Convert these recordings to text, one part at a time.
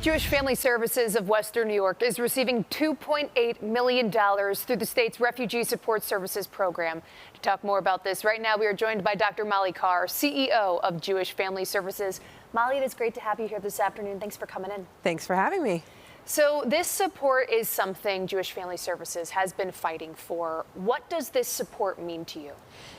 Jewish Family Services of Western New York is receiving $2.8 million through the state's Refugee Support Services program. To talk more about this, right now we are joined by Dr. Molly Carr, CEO of Jewish Family Services. Molly, it is great to have you here this afternoon. Thanks for coming in. Thanks for having me. So this support is something Jewish Family Services has been fighting for. What does this support mean to you?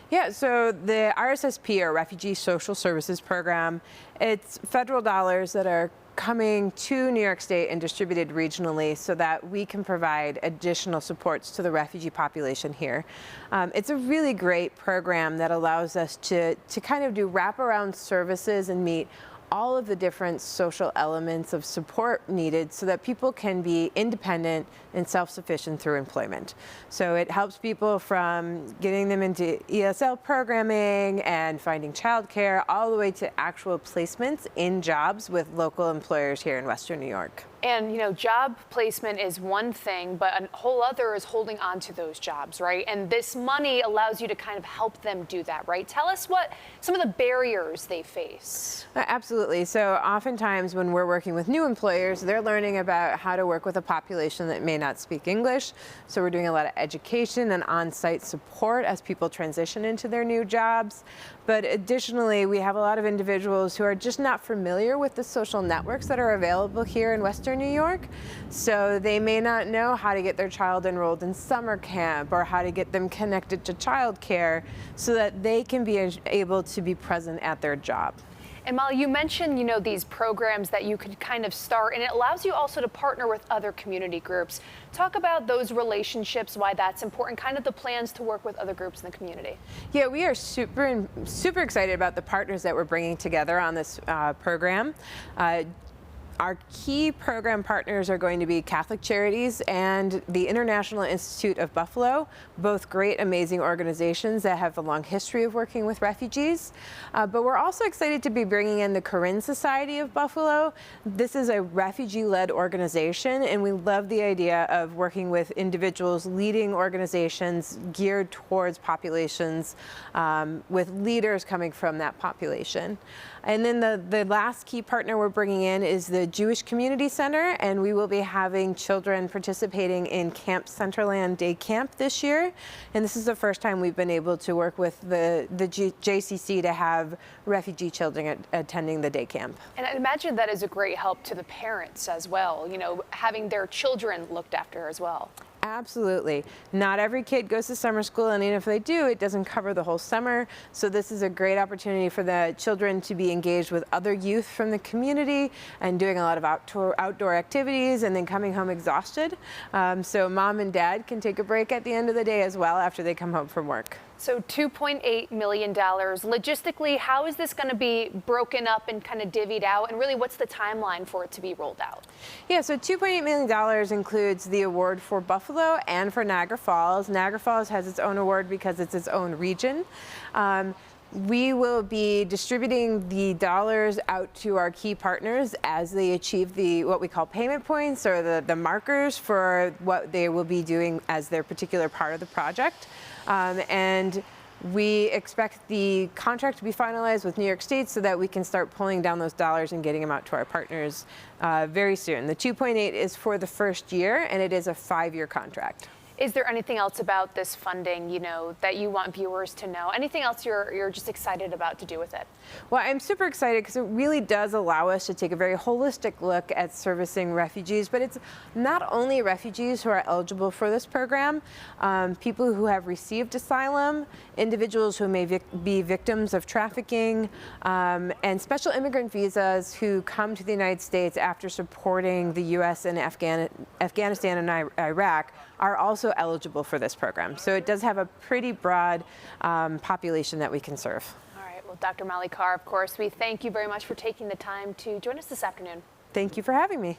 Yeah, so the RSSP, or Refugee Social Services Program, it's federal dollars that are coming to New York State and distributed regionally so that we can provide additional supports to the refugee population here. It's a really great program that allows us to kind of do wraparound services and meet all of the different social elements of support needed so that people can be independent and self-sufficient through employment. So it helps people from getting them into ESL programming and finding childcare all the way to actual placements in jobs with local employers here in Western New York. And, you know, job placement is one thing, but a whole other is holding on to those jobs, right? And this money allows you to kind of help them do that, right? Tell us what some of the barriers they face. Absolutely. So oftentimes when we're working with new employers, they're learning about how to work with a population that may not speak English. So we're doing a lot of education and on-site support as people transition into their new jobs. But additionally, we have a lot of individuals who are just not familiar with the social networks that are available here in Western New York. So they may not know how to get their child enrolled in summer camp or how to get them connected to childcare so that they can be able to be present at their job. And Molly, you mentioned, you know, these programs that you could kind of start, and it allows you also to partner with other community groups. Talk about those relationships, why that's important, kind of the plans to work with other groups in the community. Yeah, we are super excited about the partners that we're bringing together on this program. Our key program partners are going to be Catholic Charities and the International Institute of Buffalo, both great, amazing organizations that have a long history of working with refugees. But we're also excited to be bringing in the Korean Society of Buffalo. This is a refugee-led organization, and we love the idea of working with individuals leading organizations geared towards populations with leaders coming from that population. And then the last key partner we're bringing in is the Jewish Community Center, and we will be having children participating in Camp Centerland Day Camp this year. And this is the first time we've been able to work with the JCC to have refugee children attending the day camp. And I imagine that is a great help to the parents as well, you know, having their children looked after as well. Absolutely. Not every kid goes to summer school, and even if they do, it doesn't cover the whole summer. So this is a great opportunity for the children to be engaged with other youth from the community and doing a lot of outdoor activities and then coming home exhausted. So mom and dad can take a break at the end of the day as well after they come home from work. So $2.8 million. Logistically, how is this going to be broken up and kind of divvied out? And really, what's the timeline for it to be rolled out? Yeah, so $2.8 million includes the award for Buffalo and for Niagara Falls. Niagara Falls has its own award because it's its own region. We will be distributing the dollars out to our key partners as they achieve what we call payment points, or the markers for what they will be doing as their particular part of the project. And we expect the contract to be finalized with New York State so that we can start pulling down those dollars and getting them out to our partners very soon. The 2.8 is for the first year, and it is a 5-year contract. Is there anything else about this funding, you know, that you want viewers to know? Anything else you're just excited about to do with it? Well, I'm super excited because it really does allow us to take a very holistic look at servicing refugees, but it's not only refugees who are eligible for this program. People who have received asylum, individuals who may be victims of trafficking, and special immigrant visas who come to the United States after supporting the U.S. and Afghanistan and Iraq are also eligible for this program. So it does have a pretty broad population that we can serve. All right. Well, Dr. Molly Carr, of course, we thank you very much for taking the time to join us this afternoon. Thank you for having me.